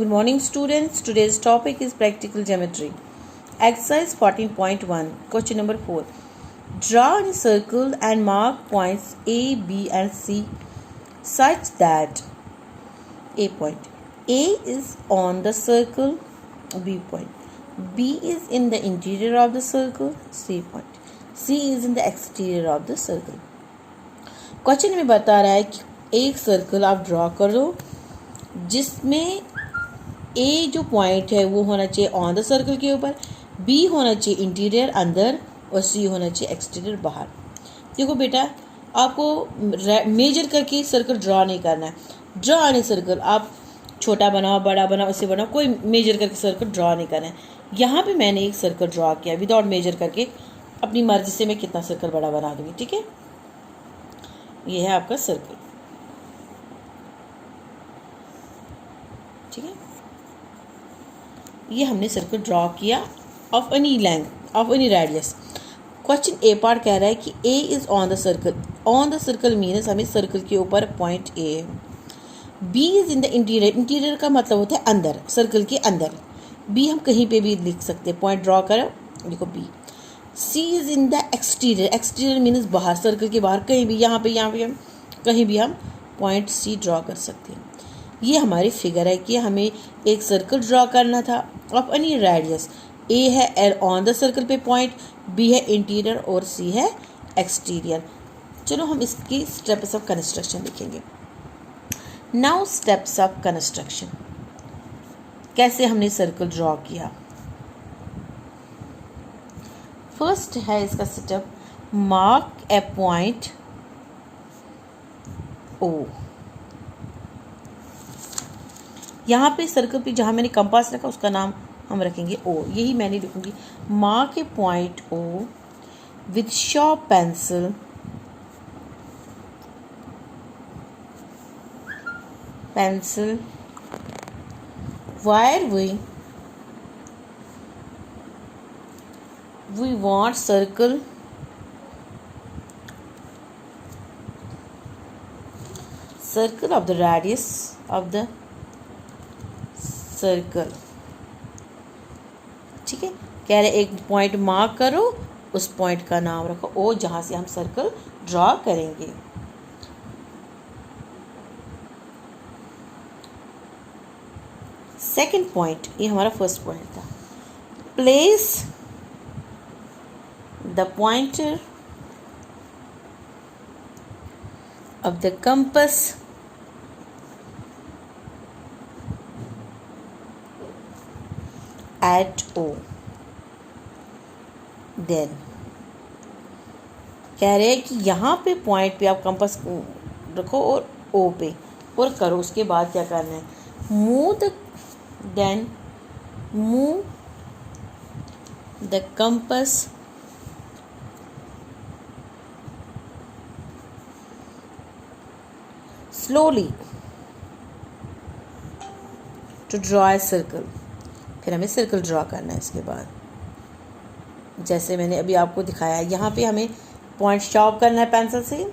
Good morning, students. Today's topic is practical geometry. Exercise 14.1. Question number 4. Draw a circle and mark points A, B, and C such that A point A is on the circle, B point B is in the interior of the circle, C point C is in the exterior of the circle. Question में बता रहा है कि एक circle आप draw कर दो जिसमें ए जो पॉइंट है वो होना चाहिए ऑन द सर्कल के ऊपर, बी होना चाहिए इंटीरियर अंदर और सी होना चाहिए एक्सटीरियर बाहर. देखो बेटा, आपको मेजर करके सर्कल ड्रॉ नहीं करना है. ड्रॉ एनी सर्कल, आप छोटा बनाओ बड़ा बनाओ उससे बनाओ, कोई मेजर करके सर्कल ड्रॉ नहीं करना है. यहाँ पे मैंने एक सर्कल ड्रॉ किया विदाउट मेजर करके, अपनी मर्जी से मैं कितना सर्कल बड़ा बना दूंगी. ठीक है, ये है आपका सर्कल. ठीक है, ये हमने सर्कल ड्रॉ किया of any length, of any radius. Question A part कह रहा है कि A is on the circle. On the circle means हमें सर्कल के ऊपर पॉइंट ए है. B is in the interior. Interior का मतलब होता है अंदर, सर्कल के अंदर. बी हम कहीं पे भी लिख सकते हैं, पॉइंट ड्रॉ करो, देखो B. C is in the exterior. Exterior means बाहर, सर्कल के बाहर कहीं भी, यहाँ पे हम कहीं भी हम पॉइंट सी ड्रॉ कर सकते हैं. ये हमारी फिगर है कि हमें एक सर्कल ड्रॉ करना था ऑफ एनी रेडियस. ए है ऑन द सर्कल पे पॉइंट, बी है इंटीरियर और सी है एक्सटीरियर. चलो हम इसकी स्टेप्स ऑफ कंस्ट्रक्शन लिखेंगे. नाउ स्टेप्स ऑफ कंस्ट्रक्शन, कैसे हमने सर्कल ड्रॉ किया. फर्स्ट है इसका स्टेप, मार्क ए पॉइंट ओ. यहाँ पे सर्कल पे जहाँ मैंने कंपास रखा उसका नाम हम रखेंगे ओ. यही मैंने लिखूंगी, mark A point O with sharp pencil where we want circle of the radius of the circle. ठीक है, कह रहे एक पॉइंट मार्क करो, उस पॉइंट का नाम रखो ओ जहां से हम सर्कल ड्रॉ करेंगे. सेकंड पॉइंट, ये हमारा फर्स्ट पॉइंट था. Place the pointer of the compass at O. Then कह रहे हैं कि यहाँ पे पॉइंट पे आप कंपास रखो और O पे और करो. उसके बाद क्या करना है, move the compass slowly to draw a circle. फिर हमें सर्कल ड्रॉ करना है. इसके बाद जैसे मैंने अभी आपको दिखाया, यहाँ पे हमें पॉइंट शार्प करना है पेंसिल से.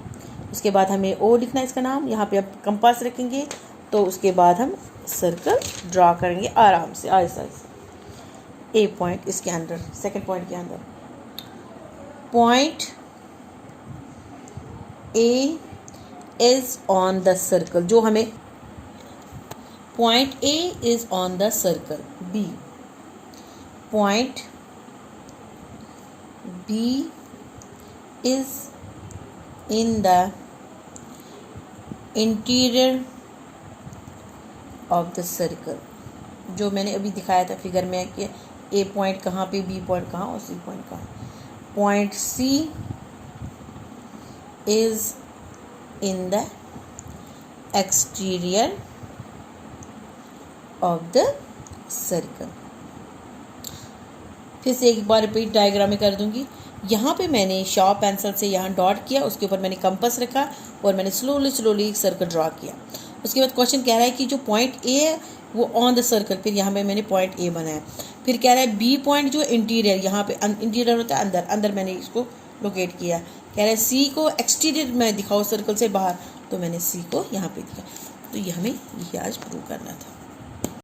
उसके बाद हमें ओ लिखना है इसका नाम. यहाँ पे आप कंपास रखेंगे तो उसके बाद हम सर्कल ड्रॉ करेंगे आराम से, आहिस्ता आहिस्ता. ए पॉइंट इसके अंदर, सेकंड पॉइंट के अंदर point A is on the circle. जो हमें point A is on the circle. B. Point B is in the interior of the circle. जो मैंने अभी दिखाया था फिगर में कि A पॉइंट कहाँ पे, B पॉइंट कहाँ और C पॉइंट कहाँ. Point C is in the exterior of the circle. फिर से एक बार रिपीट डायग्राम में कर दूंगी. यहाँ पे मैंने शार्प पेंसिल से यहाँ डॉट किया, उसके ऊपर मैंने कंपास रखा और मैंने स्लोली एक सर्कल ड्रॉ किया. उसके बाद क्वेश्चन कह रहा है कि जो पॉइंट ए है वो ऑन द सर्कल, फिर यहाँ पे मैंने पॉइंट ए बनाया. फिर कह रहा है बी पॉइंट जो इंटीरियर, यहाँ पे इंटीरियर होता है अंदर, अंदर मैंने इसको लोकेट किया. कह रहा है सी को एक्सटीरियर में दिखाओ सर्कल से बाहर, तो मैंने सी को यहाँ पे दिया. तो ये हमें ये आज प्रूव करना था.